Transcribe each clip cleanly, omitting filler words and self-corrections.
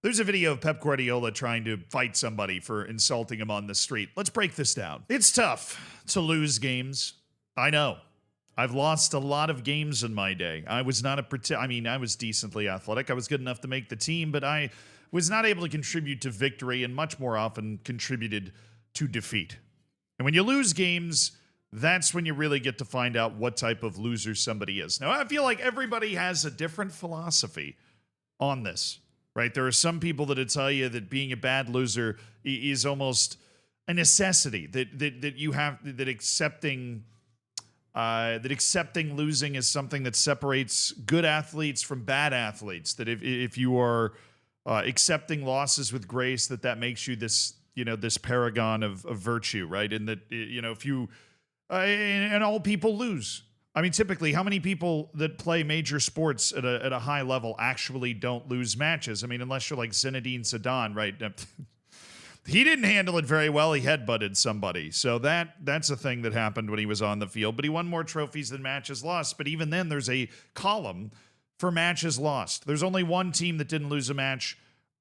There's a video of Pep Guardiola trying to fight somebody for insulting him on the street. Let's break this down. It's tough to lose games. I know. I've lost a lot of games in my day. I was not I was decently athletic. I was good enough to make the team, but I was not able to contribute to victory and much more often contributed to defeat. And when you lose games, that's when you really get to find out what type of loser somebody is. Now, I feel like everybody has a different philosophy on this. Right? There are some people that tell you that being a bad loser is almost a necessity, that you have, that accepting losing is something that separates good athletes from bad athletes. That if you are accepting losses with grace, that makes you this, this paragon of virtue, right? And that, if you and all people lose. I mean, typically, how many people that play major sports at a high level actually don't lose matches? I mean, unless you're like Zinedine Zidane, right? He didn't handle it very well. He headbutted somebody. So that's a thing that happened when he was on the field. But he won more trophies than matches lost. But even then, there's a column for matches lost. There's only one team that didn't lose a match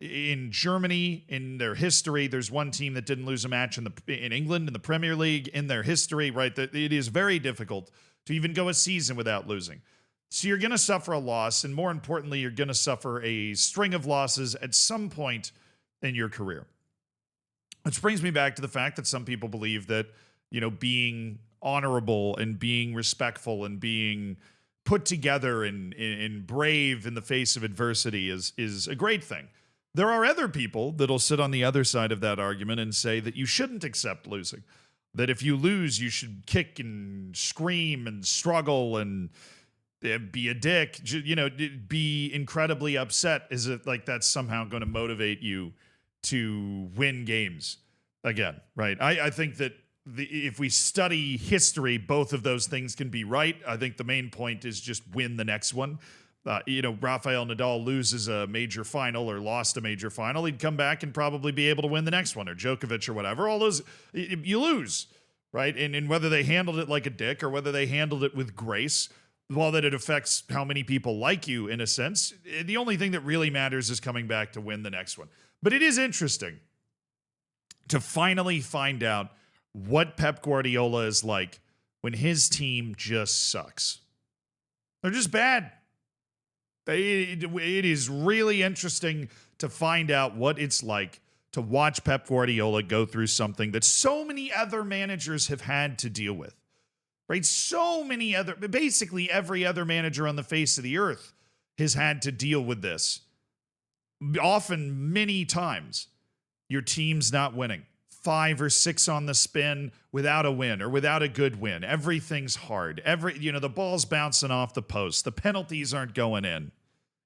in Germany in their history. There's one team that didn't lose a match in England in the Premier League in their history, right? It is very difficult to even go a season without losing. So you're going to suffer a loss, and more importantly, you're going to suffer a string of losses at some point in your career. Which brings me back to the fact that some people believe that, being honorable and being respectful and being put together and brave in the face of adversity is a great thing. There are other people that'll sit on the other side of that argument and say that you shouldn't accept losing. That if you lose, you should kick and scream and struggle and be a dick, be incredibly upset. Is it like that's somehow going to motivate you to win games again, right? I think that if we study history, both of those things can be right. I think the main point is just win the next one. Rafael Nadal loses a major final or lost a major final, he'd come back and probably be able to win the next one, or Djokovic or whatever. All those, you lose, right? And whether they handled it like a dick or whether they handled it with grace, while that it affects how many people like you in a sense, the only thing that really matters is coming back to win the next one. But it is interesting to finally find out what Pep Guardiola is like when his team just sucks. They're just bad. It is really interesting to find out what it's like to watch Pep Guardiola go through something that so many other managers have had to deal with, right? Basically every other manager on the face of the earth has had to deal with this. Often, many times, your team's not winning. 5 or 6 on the spin without a win or without a good win. Everything's hard. The ball's bouncing off the post. The penalties aren't going in.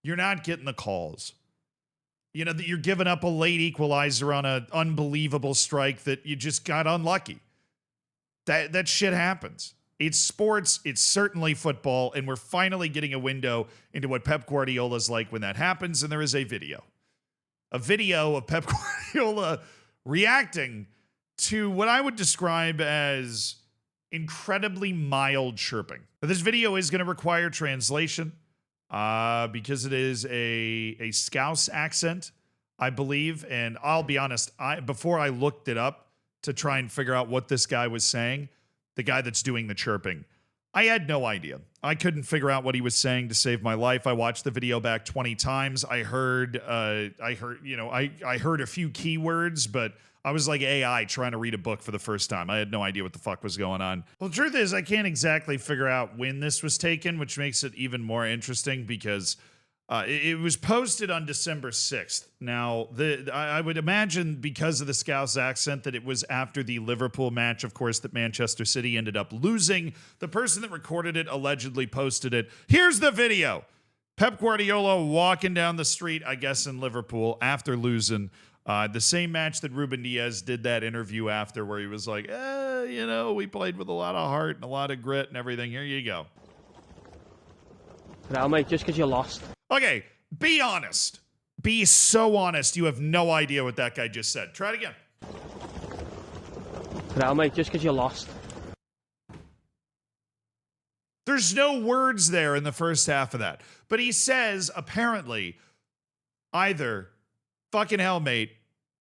You're not getting the calls. You're giving up a late equalizer on an unbelievable strike that you just got unlucky. That shit happens. It's sports. It's certainly football. And we're finally getting a window into what Pep Guardiola's like when that happens. And there is a video of Pep Guardiola reacting to what I would describe as incredibly mild chirping. Now, this video is going to require translation because it is a Scouse accent, I believe. And I'll be honest, before I looked it up to try and figure out what this guy was saying, the guy that's doing the chirping, I had no idea. I couldn't figure out what he was saying to save my life. I watched the video back 20 times. I heard a few keywords, but I was like AI trying to read a book for the first time. I had no idea what the fuck was going on. Well, the truth is, I can't exactly figure out when this was taken, which makes it even more interesting because it was posted on December 6th. Now, I would imagine because of the Scouse accent that it was after the Liverpool match, of course, that Manchester City ended up losing. The person that recorded it allegedly posted it. Here's the video. Pep Guardiola walking down the street, I guess, in Liverpool after losing. The same match that Ruben Diaz did that interview after where he was like, we played with a lot of heart and a lot of grit and everything. Here you go. Now, mate, just because you lost. Okay, be honest. Be so honest. You have no idea what that guy just said. Try it again. Now, mate, just because you lost. There's no words there in the first half of that. But he says, apparently, either fucking hell, mate,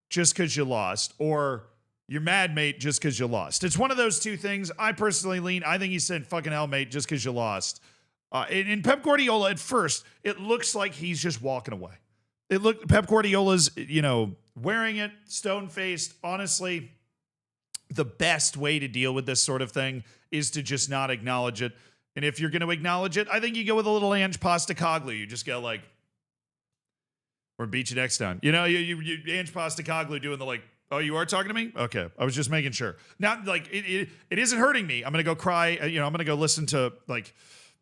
just because you lost, or you're mad, mate, just because you lost. It's one of those two things. I personally lean. I think he said fucking hell, mate, just because you lost. In Pep Guardiola, at first, it looks like he's just walking away. Pep Guardiola's, wearing it, stone-faced. Honestly, the best way to deal with this sort of thing is to just not acknowledge it. And if you're going to acknowledge it, I think you go with a little Ange Postacoglu. You just go like, or beat you next time. You Ange Postacoglu doing the like, oh, you are talking to me? Okay. I was just making sure. Not like it isn't hurting me. I'm going to go cry. I'm going to go listen to like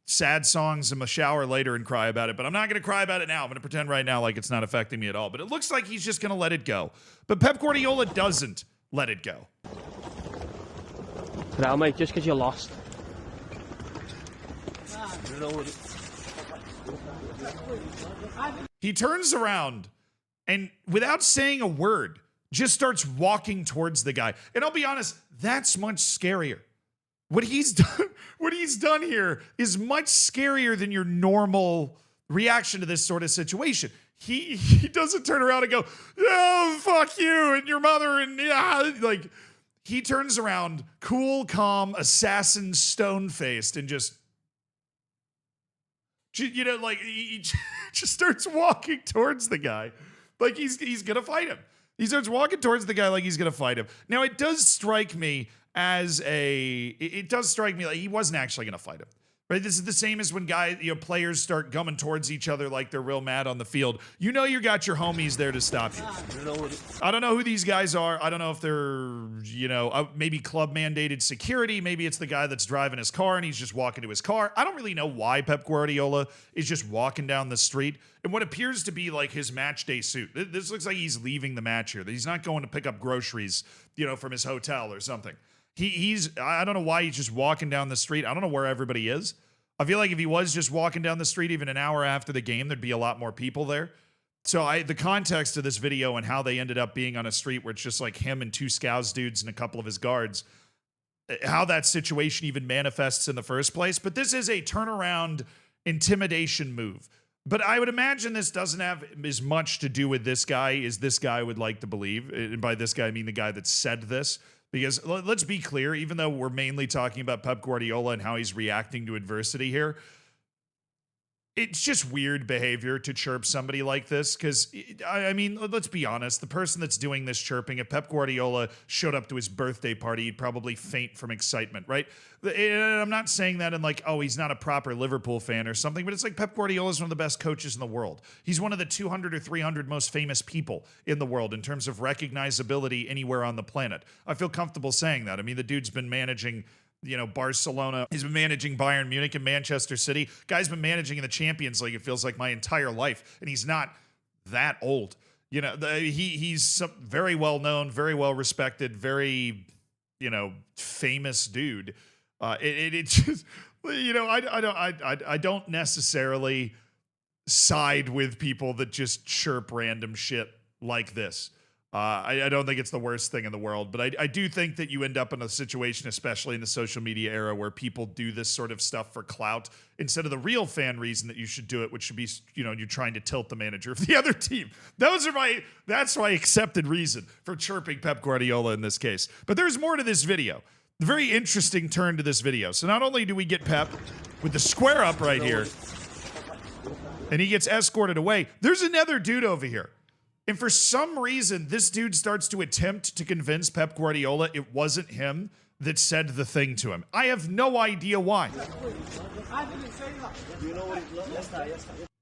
sad songs in my shower later and cry about it. But I'm not going to cry about it now. I'm going to pretend right now like it's not affecting me at all. But it looks like he's just going to let it go. But Pep Guardiola doesn't let it go. Now, mate, just because you lost. He turns around and without saying a word, just starts walking towards the guy. And I'll be honest, that's much scarier. What he's done here is much scarier than your normal reaction to this sort of situation. He doesn't turn around and go, oh, fuck you and your mother and like he turns around, cool, calm, assassin, stone-faced, and just he just starts walking towards the guy like he's gonna fight him. He starts walking towards the guy like he's gonna fight him. Now it does strike me like he wasn't actually gonna fight him. Right? This is the same as when players start gumming towards each other like they're real mad on the field. You got your homies there to stop you. I don't know who these guys are. I don't know if they're, maybe club mandated security. Maybe it's the guy that's driving his car and he's just walking to his car. I don't really know why Pep Guardiola is just walking down the street in what appears to be like his match day suit. This looks like he's leaving the match here. He's not going to pick up groceries, from his hotel or something. I don't know why he's just walking down the street. I don't know where everybody is. I feel like if he was just walking down the street even an hour after the game, there'd be a lot more people there. So the context of this video and how they ended up being on a street where it's just like him and two Scouse dudes and a couple of his guards, how that situation even manifests in the first place. But this is a turnaround intimidation move. But I would imagine this doesn't have as much to do with this guy as this guy would like to believe. And by this guy, I mean the guy that said this. Because let's be clear, even though we're mainly talking about Pep Guardiola and how he's reacting to adversity here, it's just weird behavior to chirp somebody like this. Because, let's be honest, the person that's doing this chirping, if Pep Guardiola showed up to his birthday party, he'd probably faint from excitement, right? And I'm not saying that in like, oh, he's not a proper Liverpool fan or something, but it's like Pep Guardiola is one of the best coaches in the world. He's one of the 200 or 300 most famous people in the world in terms of recognizability anywhere on the planet. I feel comfortable saying that. I mean, the dude's been managing Barcelona. He's been managing Bayern Munich and Manchester City. Guy's been managing in the Champions League, it feels like, my entire life. And he's not that old. He's very well known, very well respected, very, famous dude. It just, I don't necessarily side with people that just chirp random shit like this. I don't think it's the worst thing in the world, but I do think that you end up in a situation, especially in the social media era, where people do this sort of stuff for clout instead of the real fan reason that you should do it, which should be, you're trying to tilt the manager of the other team. That's my accepted reason for chirping Pep Guardiola in this case. But there's more to this video. The very interesting turn to this video. So not only do we get Pep with the square up right here, and he gets escorted away, there's another dude over here. And for some reason, this dude starts to attempt to convince Pep Guardiola it wasn't him that said the thing to him. I have no idea why.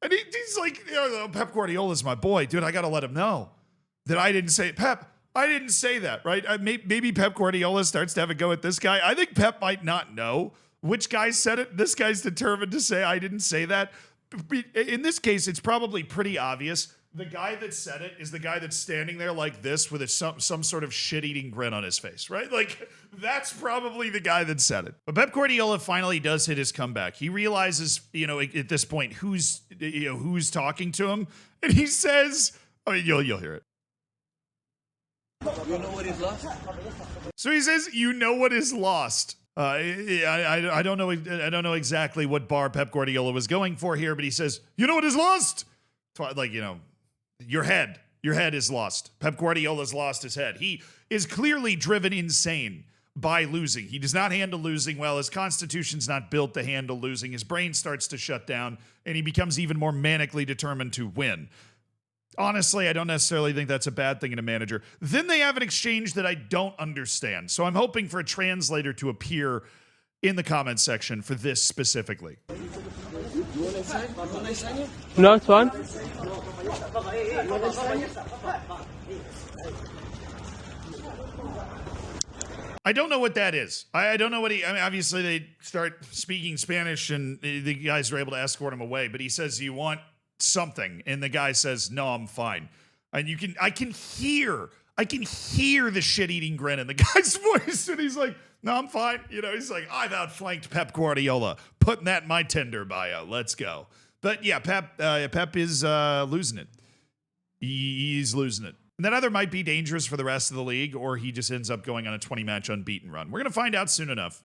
And he's like, Pep Guardiola's my boy. Dude, I got to let him know that I didn't say it. Pep, I didn't say that, right? Maybe Pep Guardiola starts to have a go at this guy. I think Pep might not know which guy said it. This guy's determined to say, I didn't say that. In this case, it's probably pretty obvious. The guy that said it is the guy that's standing there like this with some sort of shit-eating grin on his face, right? Like, that's probably the guy that said it. But Pep Guardiola finally does hit his comeback. He realizes, at this point, who's talking to him, and he says, you'll hear it. You know what is lost? So he says, "You know what is lost." I don't know. I don't know exactly what bar Pep Guardiola was going for here, but he says, "You know what is lost?" Like, your head. your head is lost. Pep Guardiola's lost his head. He is clearly driven insane by losing. He does not handle losing well. His constitution's not built to handle losing. His brain starts to shut down, and he becomes even more manically determined to win. Honestly, I don't necessarily think that's a bad thing in a manager. Then they have an exchange that I don't understand. So I'm hoping for a translator to appear in the comments section for this specifically. No, it's fine. I don't know what that is. I don't know what I mean, obviously they start speaking Spanish and the guys are able to escort him away, but he says, "You want something?" And the guy says, "No, I'm fine." And I can hear the shit-eating grin in the guy's voice. And he's like, "No, I'm fine." He's like, "I've outflanked Pep Guardiola. Putting that in my Tinder bio. Let's go." But yeah, Pep is losing it. He's losing it. And that either might be dangerous for the rest of the league, or he just ends up going on a 20-match unbeaten run. We're going to find out soon enough.